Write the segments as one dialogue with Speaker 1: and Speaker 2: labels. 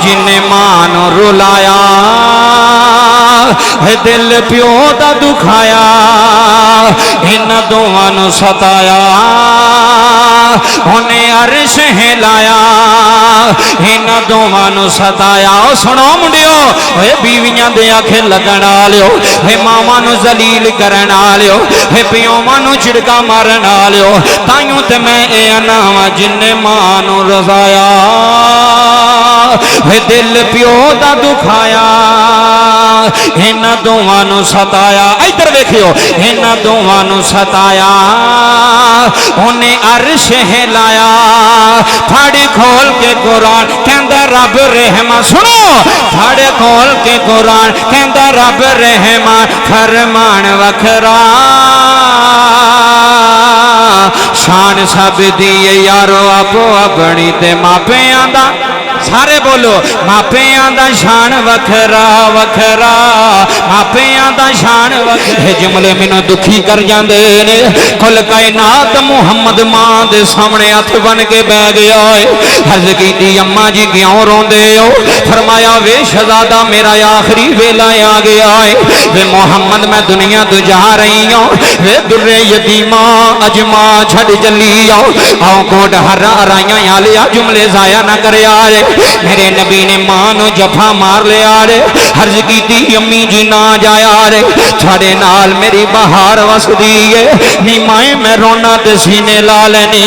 Speaker 1: जिन्हें मां नूं रुलाया दिल प्यो दा दुखाया इन्हां दोवां नूं सताया उन्हें अर्श हिलाया इन्हां दोवां नूं सताया। सुनो मुंडियो बीवियां दे आखे लगन वालियो मावां नूं जलील करन वालियो प्योवां नूं झिड़का मारन वालियो ताइयों ते मैं ए अनावा जिन्ने मां नूं रज़ाया दिल प्यो दा दुखाया इन्हां दोवां नूं सताया। इधर देखियो इन्हां दोवां नूं सताया उन्हें अर्श हिलाया फाड़ी खोल के कुरान कहंदा रब रहमान। सुनो फाड़ी खोल के कुरान कहंदा रब रहमान फरमान वखरा शान सब दी यारो आपो अपनी ते मापियां दा सारे बोलो मापियां दा शान वखरा वखरा मापियां दा शान वखरा। जुमले मैनू दुखी कर जांदे ने कुल कायनात मुहम्मद मां दे सामने हथ बन के बह गया है। अर्ज कीती अम्मा जी क्यों रोंदे हो? फरमाया वे शहजादा मेरा आखिरी वेला आ गया है वे मुहम्मद मैं दुनिया तो जा रही हूँ वे दुर्रे यतीमा अजमा छड़ चली आओ कोट हरा अराइया आलिया जुमले जाया ना करे रे मेरे नबी ने मां नूं जफा मार लिया रे। अर्ज की अम्मी जी ना जाया रे थोड़े नाल मेरी बहार वसदी है नी माए मैं रोना ते सीने ला लेनी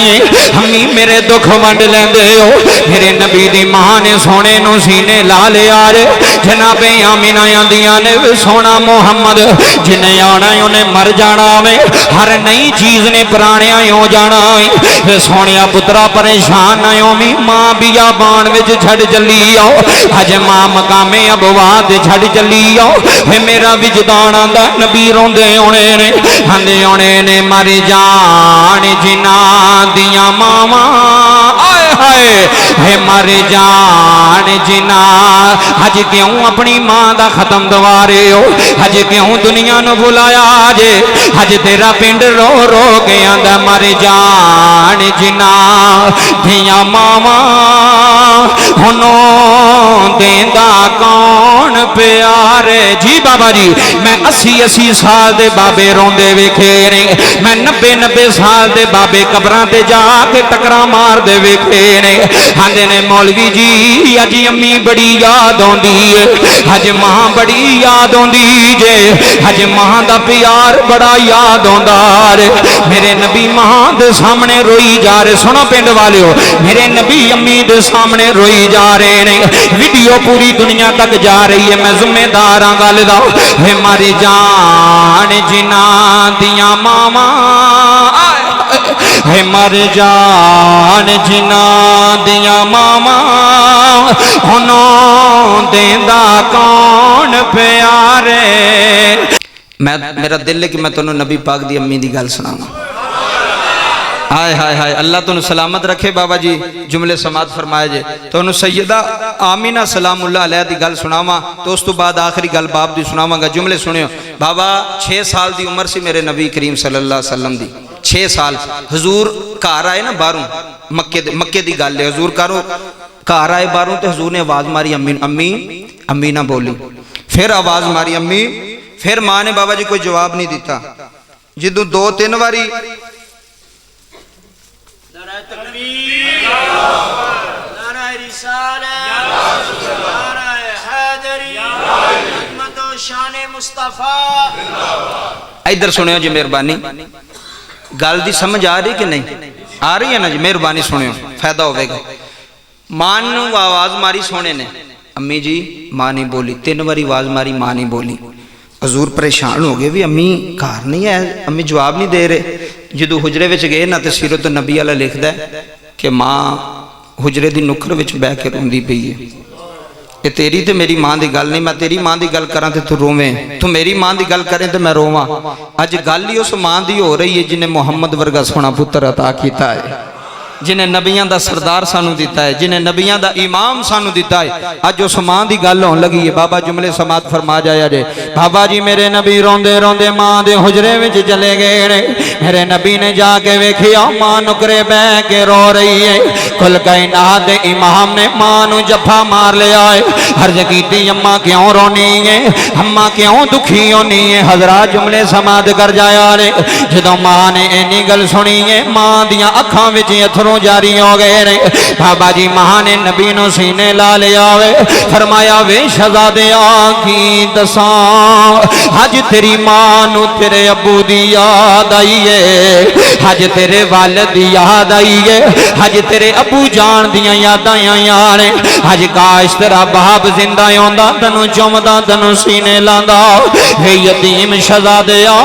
Speaker 1: अम्मी मेरे दुख वंड लेंदे हो। मेरे नबी दी मां ने सोने नूं सीने ला लिया रे जनाबे आमिना आंदियां ने सोना मुहम्मद जिन्हें आना उन्हें मर जाना वे हर नई चीज ने पुराने हो जाना है सोने पुत्रा परेशान आयो मी मां बियाबान विच छड़ चली आओ अज मां मकामे अबवाद छड़ चली आओ मेरा विजदान आंदा नबी रोंदे होने ने आंदे होने ने मर जान जिन्हां दियां मावां आए हाय मर जान जिन्हां अज क्यों अपनी मां दा खत्म दवारे हो अज क्यों दुनिया नूं बुलाया जे अज तेरा पिंड रो रो के आंदा मर जान जिन्हां दियां मावां हुनों देंदा कौन प्यारे। जी बाबा जी मैं 80-80 साल दे बाबे रोंदे वेखे ने मैं 90-90 साल दे बाबे कबरां ते जाके टकरा मार दे वेखे ने आंदे ने मौलवी जी अज अम्मी बड़ी याद आउंदी है अज मां बड़ी याद आउंदी जे अज मां दा प्यार बड़ा याद आउंदा रे। मेरे नबी मां दे सामने रोई जा रहे सुनो पिंड वालियो मेरे नबी अम्मी दे सामने रोई जा रहे ने वीडियो पूरी दुनिया तक जा रही है मैं जिम्मेदार हाँ गल दा वे मारी जान जिन्हां दियां मावां हे मर जान जिन्हां दियां मावां हुनों देंदा कौन प्यारे। मैं मेरा दिल है कि मैं तुहानू नबी पाक दी अम्मी दी गल सुनावां। हाय हाय हाय अल्लाह तुहानू सलामत रखे बाबा जी जुमले समात फरमाए जे तुहानू सैयदा आमीना सलामुल्लाह अलैहा दी गल सुनावां तो उस तो बाद आखिरी गल बाप दी सुनावांगा। जुमले सुनियो बाबा 6 साल दी उम्र सी मेरे नबी करीम सल्लल्लाहु अलैहि वसल्लम दी 6 साल हजूर घर आए ना बाहरों मक्के दी गल है हजूर घर आए बाहरों तो हजूर ने आवाज मारी अम्मी अम्मी अम्मी ना बोली फिर आवाज मारी अम्मी फिर मां ने बाबा जी कोई जवाब नहीं दिता जिदू 2-3 बारी इधर सुनियो जी मेहरबानी गल दी समझ आ रही कि नहीं आ रही है ना जी मेहरबानी सुनियो फायदा होगा। मां नू आवाज मारी सोने ने अम्मी जी मां नहीं बोली 3 बारी आवाज मारी मां नहीं बोली हजूर परेशान हो गए भी अम्मी घर नहीं है अम्मी जवाब नहीं दे रहे। जो हुजरे विच गए ना तो सीरत नबी वाला लिखता है कि मां हुजरे की नुखर विच बह के रोंदी पई है ये तेरी तो मेरी मां की गल नहीं मैं तेरी मां की गल करा तो तू रोवें तू मेरी मां की गल करें तो मैं रोवां। अज गल ही उस मां की हो रही है जिन्हें मुहम्मद वर्गा सोना पुत्र अता किया है जिन्हें नबियां दा सरदार सानू दिता है, जिन्हें नबियां दा इमाम सानू दिता है। अज उस मां की गल होने लगी है। बाबा जुमले समात फरमा जाया जे। बाबा जी मेरे नबी रोंदे रोंदे मां दे हुजरे विच चले गए ने। मेरे नबी ने जाके वेखिया मां नुकरे बह के रो रही है। कुल कायनात दे इमाम ने मां नू जफा मार लिया है। अर्ज कीती अम्मा क्यों रोनी है, अम्मा क्यों दुखी होनी है। हजरात जुमले समात कर जाया ने। जदों मां ने इन्नी गल सुनी है मां दियां अखां विच अथरू जारी हो गए ने। बाबा जी मां ने नबी नू सीने ला लिया वे। फरमाया वे शहजादिया की दसा अज तेरी मां नू तेरे अबू दी याद आई है, अज तेरे वालिद दी याद आई है, अज तेरे अबू जान दियां यादां आईयां ने। अज काश तेरा बाप जिंदा होंदा तैनू चुमदा तैनू सीने लांदा। हे यतीम शहजादिया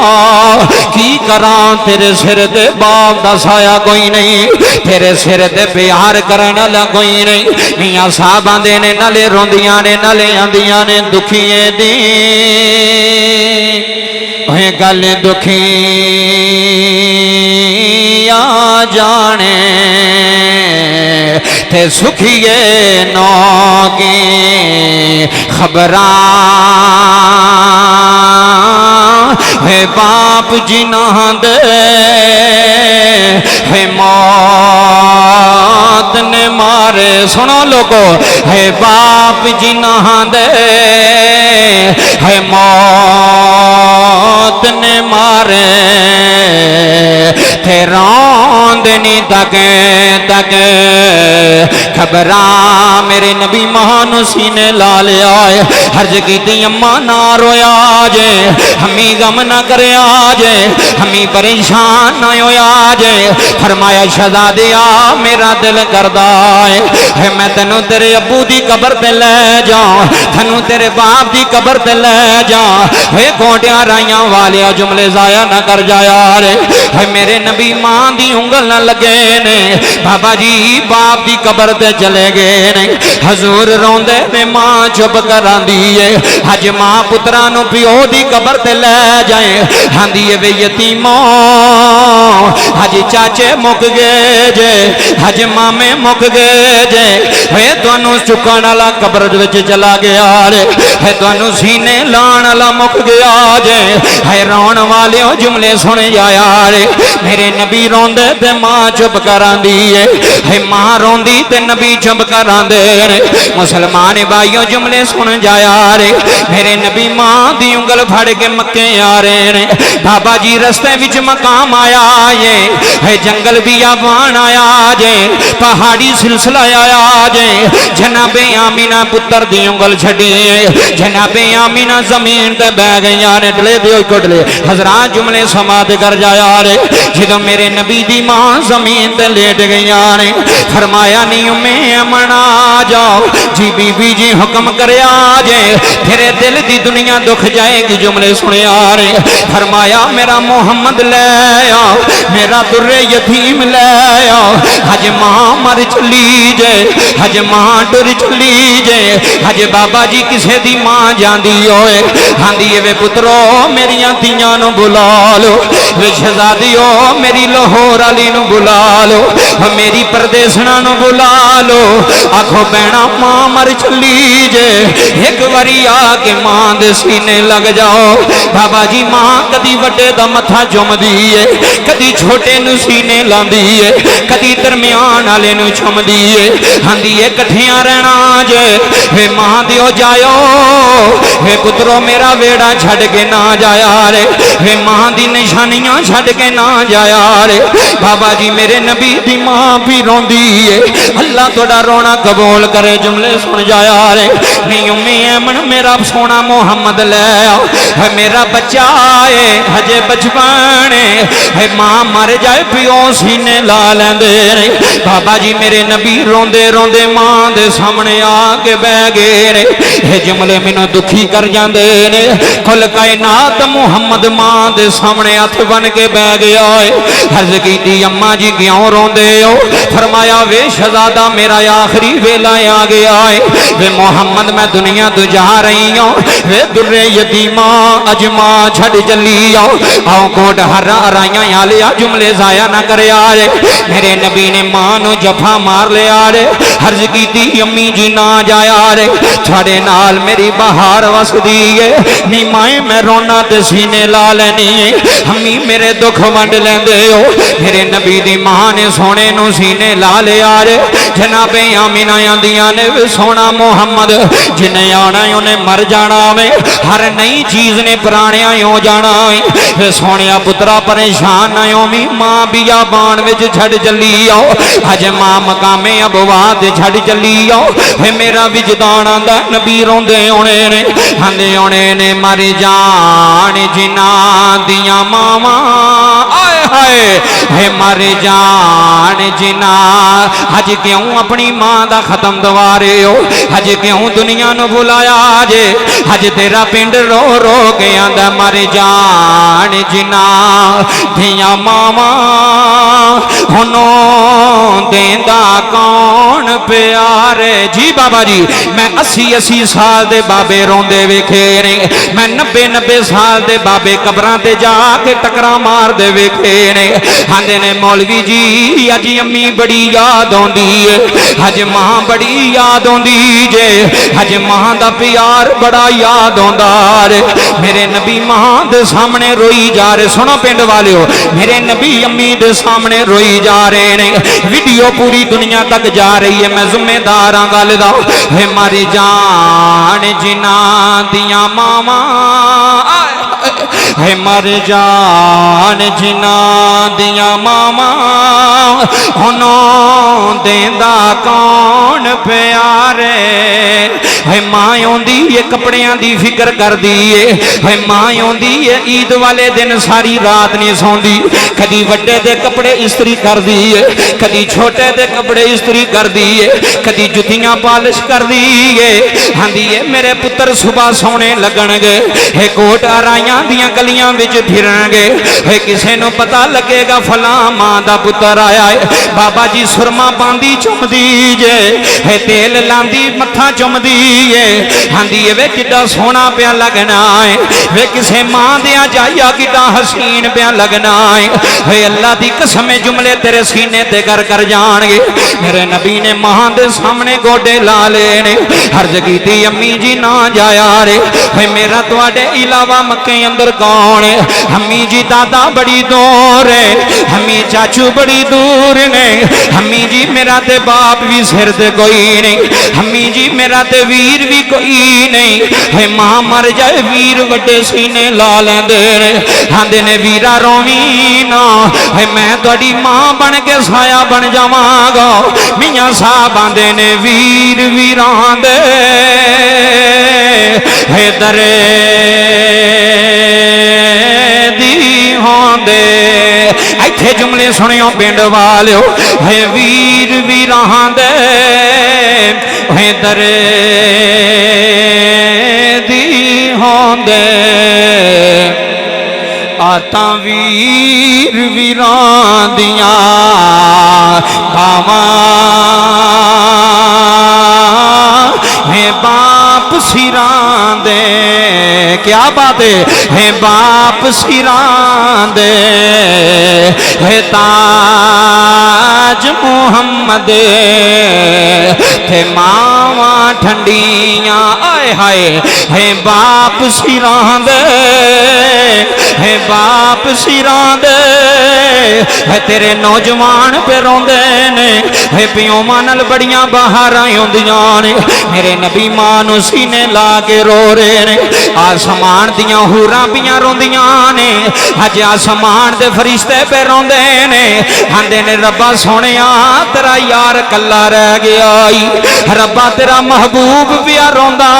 Speaker 1: की करां तेरे सिर ते बाप दा साया कोई नहीं, तेरे सिर ते प्यार करन वाला कोई नहीं। मियां साहब आंदे ने नाले रोंदियां ने नाले आंदियां ने दुखिए दी ओए गल दुखी आ जाने ते सुखिए नौ की खबरां है बाप जिन्हां दे है मौत ने मारे। सुनो लोगो है बाप जिन्हां दे है मौत ने मारे। थे रौंदनी तके तके खबरां मेरे नबी महानु सीने ला लिया है। हर्ज की अम्मा ना रोया जे, हमी गम ना करे जे, हमी परेशान ना होया जे। फरमाया शहजादिया मेरा दिल करदा है मैं तेनू तेरे अबू दी कबर ते ले जाऊं, तेनू तेरे बाप दी कबर ते ले जाऊं। हे गोटियां राइयां वालिया जुमले जाया ना कर जाया रे। है मेरे नबी मां दी उंगल ना लगे ने। बाबा जी बाप दी कबर ते चले गए ने। हजूर रोंदे ने मां चुप करांदी है। अज मां पुत्रा नू पिओ दी कबर ते ले जाए आंदी है वे यतीमो अज चाचे मुक गए जे, अज मामे मुक गए जे। वे तुहानू चुकण वाला कबर विच चला गया रे, है तुहानू सीने लाण वाला मुक गया जे। है रोण वालियो जुमले सुन जाया रे। मेरे नबी रोंदे ते मां चुप करांदी है मां रोंदी ते नबी चुप करांदे रे। मुसलमान भाइयों जुमले सुन जाया रे। मेरे नबी मां दी उंगल फड़ के मक्के आ रहे ने। बाबा जी रस्ते विच मकाम आया है जंगल भी आवान आया जे, पहाड़ी सिलसिला आया जे। जनाबे आमीना पुत्र दी उंगल छड़ी, जनाबे आमीना जमीन ते बह गई ने। डले दे कोटले हजरात जुमले समात कर जाया रे। जदों मेरे नबी दी मां जमीन ते लेट गई ने। फरमाया नी मैं अमना जाओ जी बीबी जी हुक्म करे जे, तेरे दिल दी दुनिया दुख जाएगी। जुमले सुने आ रे। फरमाया मेरा मोहम्मद ले आओ, मेरा दुर्रे यतीम ले आओ। हज मां मर चली जे, हज मां टुर चली जे। हज बाबा जी किसे दी मां जांदी होए आंदी वे पुत्रो मेरिया धीआं नू बुला लो, वे शहजादियो मेरी लाहौर वाली नू बुला लो, मेरी परदेसना नू बुला लो। आखो भैणा मां मर चली जे, एक बारी आके मां दे सीने लग जाओ। बाबा जी मां कदी वड्डे दा मथा चुमदी है, कदी छोटे नू सीने लांदी है, कदी दरम्यान वाले नू चुमदी है। आंदी है कठिया रहना जे। वे मां दियो जायो, वे पुत्रो मेरा वेड़ा छड़ के ना जाया रे। वे मां दी निशानियां छड़ के ना जाया रे। बाबा जी मेरे नबी दी मां भी रोंदी है। अल्लाह तोड़ा रोना कबूल करे। जुमले सुन जाया रे। नहीं उम्मी अमन मेरा सोना मोहम्मद ले आओ, है मेरा बच्चा है हजे बचपन है। मां मर जाए पिओ सीने ला लेंदे ने। बाबा जी मेरे नबी रोंदे रोंदे मां दे सामने आके बह गए ने। ये जुमले मैनू दुखी कर जांदे ने। कुल कायनात मुहम्मद मां दे सामने हथ बन के बह गया है। अर्ज कीती अम्मा जी क्यों रोंदे हो? फरमाया वे शहजादा मेरा आखिरी वेला आ गया है। वे मोहम्मद मैं दुनिया तो जा रही हूँ। वे दुर्रे यतीमा अजमा छड़ चली आओ। आओ कोट हरा आराइयां आलिया जुमले जाया ना करे आरे। मेरे नबी ने मां नू जफा मार लिया रे, हर्ज की अम्मी जी ना जाया रे, थोड़े नाल मेरी बहार वसदी है, नी माए मैं रोना ते सीने ला लेनी, अम्मी मेरे दुख वंड लेंदे हो। मेरे नबी दी मां ने सोने नू सीने ला लिया रे। जनाबे आमिना आंदियां ने सोना मुहम्मद जिन्हें आना उन्हें मर जाना वे, हर नई चीज ने पुराने हो जाना है। सोने पुत्रा परेशान ना होवी, मां बियाबान विच छड़ चली आओ, अज मां मकामे अबवा ते छड़ चली आओ। मेरा विजदान आंदा नबी रोंदे होने ने, आंदे होने ने मर जान जिन्ना दियां मावां, आए हाय हे मर जान जिन्ना। अज क्यों अपनी मां दा खत्म दवारे हो, अज क्यों दुनिया नू बुलाया जे, अज तेरा पिंड रो रो के आंदा मर जान जिन्ना दियां मावां। हुनों देंदा कौन प्यारे। जी बाबा जी मैं 80-80 साल दे बाबे रोंदे वेखे ने, मैं 90-90 साल दे बाबे कबरां ते जाके टकरा मार दे वेखे ने। आंदे ने मौलवी जी अज अम्मी बड़ी याद आउंदी है, अज मां बड़ी याद आउंदी जे, अज मां दा प्यार बड़ा याद आउंदा रे। मेरे नबी मां दे सामने रोई जा रहे। सुनो पिंड वालिओ, मेरे नबी अम्मी दे सामने रोई जा रहे ने। वीडियो पूरी दुनिया तक जा रही है, मैं जिम्मेदार हाँ गल दा। हे मारी जान जिन्ना दियां मावां, हे मर जान जिन्ना दियां मावां। हुनों देंदा कौन प्यारे। हे मां आउंदी है कपड़ियां दी फिक्र करदी है, हे मां आउंदी है ईद वाले दिन सारी रात नहीं सौंदी, कदी वड्डे दे कपड़े इस्त्री करदी है, कदी छोटे दे कपड़े इस्त्री करदी है, कदी जुतियां पालिश करदी है। आंदी है मेरे पुत्र सुबह सोने लगणगे, हे कोट आराइयां दियां गलियां विच फिरनगे, हे किसे नू पता लगेगा फलां मां दा पुत्र आया है। बाबा जी सुरमा पांदी चुमदी जे, हे तेल लांदी मत्था चुमदी है। आंदी है वे किड्डा सोना पिया लगना है, वे किसे मां दिया जाया किड्डा हसीन पिया लगना है। हे अल्लाह दी कसम जुमले तेरे सीने ते कर कर जाणगे। मेरे नबी ने मां दे सामने गोडे ला लेने, हर्ज कीती अम्मी जी ना जाया रे। हे मेरा तुहाडे इलावा मक्के अंदर कौन है। अम्मी जी दादा बड़ी दूर है, अम्मी चाचू बड़ी दूर ने, अम्मी जी मेरा ते बाप भी सिर ते कोई नहीं, अम्मी जी मेरा ते वीर भी कोई नहीं। हे मां मर जाए वीर वड्डे सीने ला लेंदे ने, आंदे ने वीरा रोवी ना, हे मैं तुहाडी मां बन के साया बन जावांगा। मियां साहब आंदे ने वीर वीरां दे हे दरे दी होंदे। इत्थे जुमले सुनियो पिंड वालिओ, हे वीर वीरां दे हे दरे दी होंदे। आता वीर वीरां दियां बावां, हे बाप सिरां दे। क्या बात है, हे बाप सिरां दे, हे ताज मुहम्मद थे मावा ठंडियां। आए हाय हे बाप सिरां दे, हे बाप सिरां दे, है तेरे नौजवान पे रोंदे ने, हे पियो मानल बड़ियां बहारां आउंदियां ने। मेरे नबी मां नू सीने ला के रो रहे ने, आसमान दियां हूरां पियां रोंदियां ने, अज आसमान दे फरिश्ते पे रोंदे ने। आंदे ने रब्बा सोहणिया तेरा यार कल्ला रह गया, रब्बा तेरा महबूब पिया रोंदा,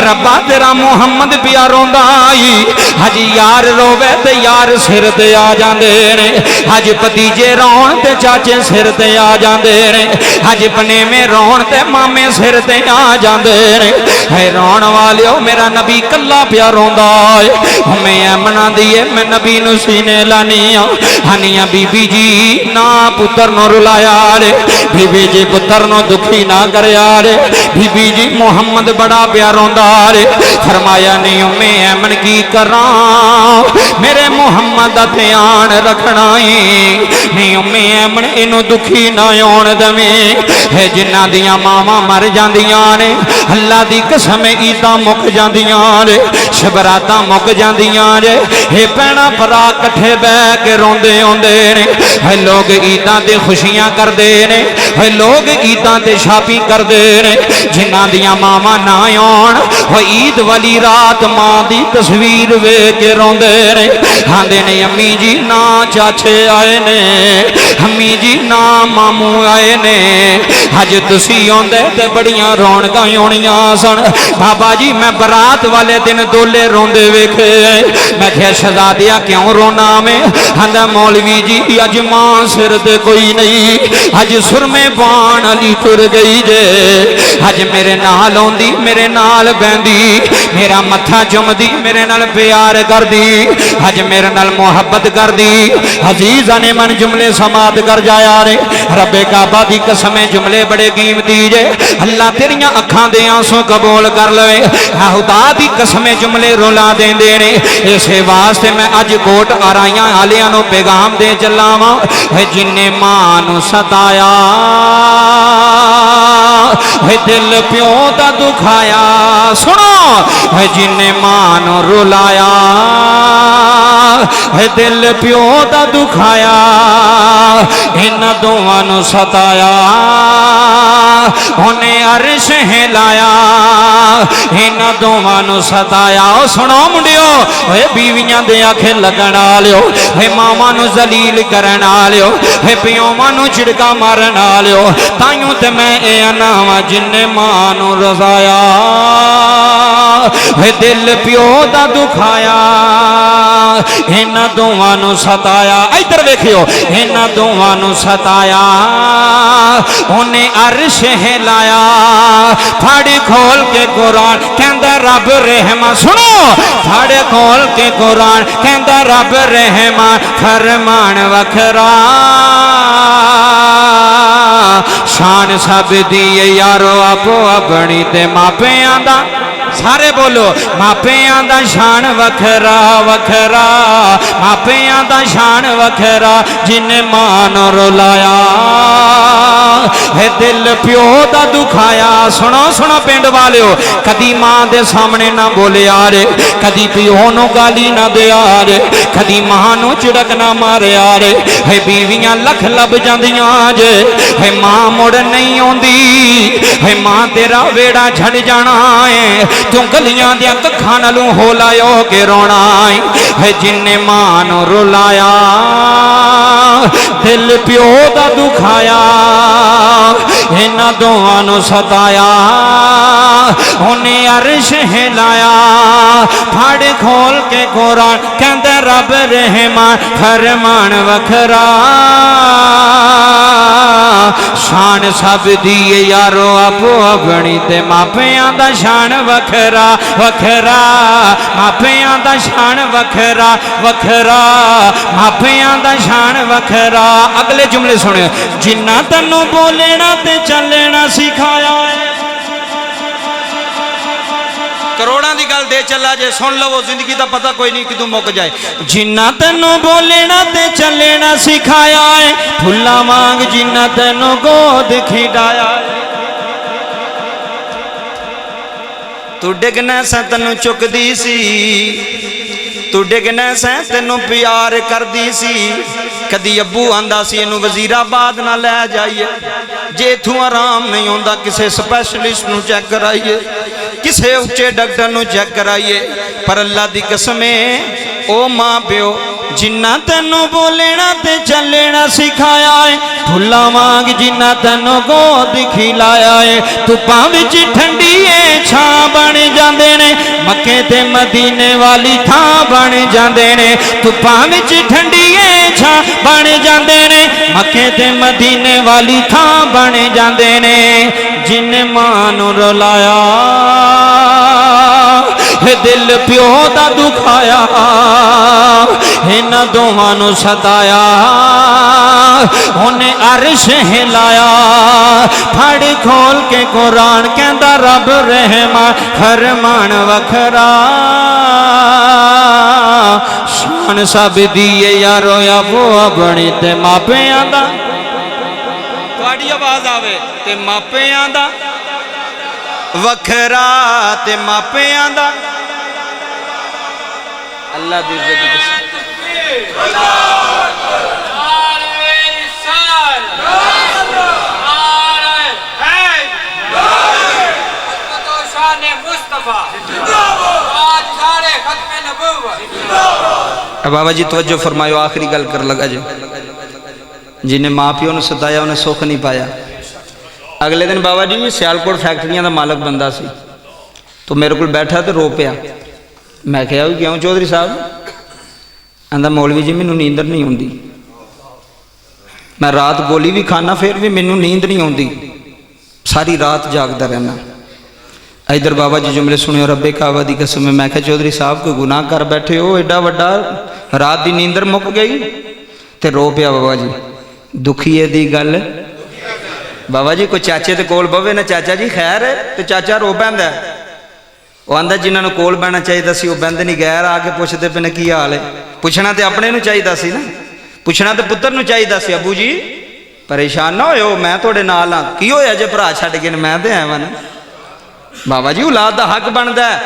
Speaker 1: रब्बा तेरा मुहम्मद पिया रोंदा। अज यार रोवे ते यार सिर ते आ जांदे ने, अज भतीजे रोण ते चाचे सिर ते आ जाते ने, अज पनेवे रोण ते मामे सिर ते आ जाते ने। है रोण वालियो मेरा नबी कला पिया रोंदा है। मैं एमना दिए मैं नबी नू सीने लानी हनिया बीबी जी ना पुत्र नो रुलाया रे, बीबी जी पुत्र नो दुखी ना करया रे, बीबी जी मुहम्मद बड़ा प्यार रोंदा रे। फरमाया नहीं मैं एमन की करा मेरे मुहम्मद दा ध्यान रखना है, नहीं मैं एमन इनू दुखी ना होण देवें। है जिन्ना दियां मावां मर जांदियां ने, अल्लाह दी कसम ईदां मुक जांदियां ने, शबरातां मुक जांदियां ने, हे भैणा भरा कट्ठे बह के रोंदे आउंदे ने। है लोग ईदां ते खुशियां करदे ने, है लोग ईदां ते शॉपिंग करदे ने। जिन्ना दियां मावां ना आउण हो ईद वाली रात मां दी तस्वीर वेख के रोंदे ने, आंदे ने अम्मी जी ना चाचे आए ने, अम्मी जी ना मामू आए ने, अज तुसी आंदे ते बड़ियां रौनकां होणियां सन। बाबा जी मैं बरात वाले दिन दोले रोंदे वेखे। मैं क्या शहजादिया क्यों रोना में? आंदा मौलवी जी अज मां सिर ते कोई नहीं, अज सुरमे बाण अली तुर गई जे, अज मेरे नाल आउंदी मेरे नाल बहंदी, मेरा मत्था चुमदी मेरे नाल प्यार करदी, अज मेरे नाल मोहब्बत करदी। अजीज़ा ने मन जुमले समाप्त कर जाया रे। रब्बे काबा दी कसम जुमले बड़े कीमती जे, अल्लाह तेरियां अखां दे आंसू कबूल कर लवे। खुदा दी कसम जुमले रुला देंदे ने। इसे वास्ते मैं अज कोट आराइयां आलियां नूं पैगाम दे चला वां, जिन्ने मां नूं सताया दिल प्यो दा दुखाया। सुनो जिन्ने मां नूं रुलाया दिल प्यो दा दुखाया, इन्हां दोवां नूं सताया उन्हें अर्श हिलाया, इन्हां दोवां नूं सताया। सुनो मुंडियो बीवियां दे आखे लगन वालियो, मावां नूं जलील करन वालियो, प्योवां नूं झिड़का मारन वालियो, ताइयों ते मैं ए आना जिन्ने मां नूं रज़ाया दिल प्यो दा दुखाया, इन्हां दोवां नूं सताया। इधर वेखियो इन्हां दोवां नूं सताया उन्हें अर्श हिलाया। फाड़ी खोल के कुरान कहंदा रब रहमान। सुनो फाड़ी खोल के कुरान कहंदा रब रहमान, फरमान वखरा शान सब दी यारो आपो अपनी ते मापियां दा। सारे बोलो मापियां दा शान वखरा वखरा, मापियां दा शान वखरा, जिन्हें मां नूं रुलाया है दिल प्यो दा दुखाया। सुनो सुनो पिंड वालियो, कदी मां दे सामने ना बोलिया रे, कदी प्यो नूं गाली ना दिया रे, कदी मां नूं झिड़क ना मारिया रे। है बीवियां लख लब जांदियां जे, है मां मुड़ नहीं आउंदी, है मां तेरा वेड़ा छड़ जाना है, तू गलियां दियां कखां नालों हो लायो के रोना है। जिन्ने मां नूं रुलाया दिल प्यो दा दुखाया, इन्हां दोवां नूं सताया उन्हें अर्श हिलाया। फाड़ खोल के कुरान कहंदे रब रहमान, फरमान वखरा शान सब दी यारो आपो अपनी ते मापियां दा शान वखरा वखरा, मापियां दा शान वखरा वखरा, मापियां दा शान वखरा। अगले जुमले सुने, जिन्ना तन्नू बोलना ते चलना सिखाया है। करोड़ां दी गल दे चला जे सुन लवो, जिंदगी दा पता कोई नहीं किदों मुक जाए। जिन्ना तैनू बोलना ते चलना सिखाया है, फुल्ला वांग जिन्ना तैनू गोद खिडाया है। तू डिगना सा तैनू चुकदी सी, तू डिगना सा तैनू प्यार करदी सी। कदी अब्बू आंदा सी इनू वजीराबाद ना लै जाइए, जे इथों आराम नहीं होंदा किसी स्पैशलिस्ट नू चेक कराइए, किसी उच्चे डॉक्टर नू चेक कराइए। पर अल्लाह दी कसम ओ मां प्यो जिन्ना तैनू बोलना ते चलना सिखाया है, फुल्ला वांग जिन्ना तैनू गोद खिलाया है। धुप्पां विच ठंडी छां बन जांदे ने, मक्के ते मदीने वाली थां बन जांदे ने। धुप्पां विच ठंडी छा बन जाते ने, मक्के ते मदीने वाली थां बन जाते ने। जिन्ने मां नूं रुलाया दिल प्यो दा दुखाया, इन्हां दोवां नूं सताया उन्हें अर्श हिलाया। फड़ खोल के कुरान कहंदा रब रहमान फरमान वखरा, शान सब दी यारो आपो अपनी ते मापियां दा। तुहाडी आवाज आवे ते मापियां दा वखरा ते मापियां दा। अल्लाह दी इज्जत दी कसम। बाबा जी तवज्जो फरमायो, आखिरी गल कर लगा जो। जिन्हें माँ प्यो ने सताया उन्हें सुख नहीं पाया। अगले दिन बाबा जी सियालकोट फैक्ट्रियां का मालक बंदा सी, तो मेरे को बैठा तो रो पिया। मैं क्या क्यों चौधरी साहब? आंदा मौलवी जी मैनू नींदर नहीं आती, मैं रात गोली भी खाना फिर भी मैनू नींद नहीं आती, सारी रात जागदा रहना। इधर बाबा जी जुमले सुनियो रब्बे काबा दी कसम। मैं क्या चौधरी साहब कोई गुनाह कर बैठे हो, एडा वड्डा रात की नींदर मुक गई तो रो पिया। बाबा जी दुखीए दी गल। बाबा जी कोई चाचे के कोल बवे ना, चाचा जी खैर है, तो चाचा रो पैंदा। वो आंदा जिन्होंने कोल बहना चाहिए सी वो बंद नहीं, गैर आके पुछते पे ने की हाल है। पुछना तो अपने नूं चाहिदा सी ना, पुछना तो पुत्र नूं चाहिदा सी। अबू जी परेशान ना होयो, मैं तुहाडे नाल हां, की होया जे भरा छड्ड के मैं ते आया ना। बाबा जी औलाद दा हक बनदा है।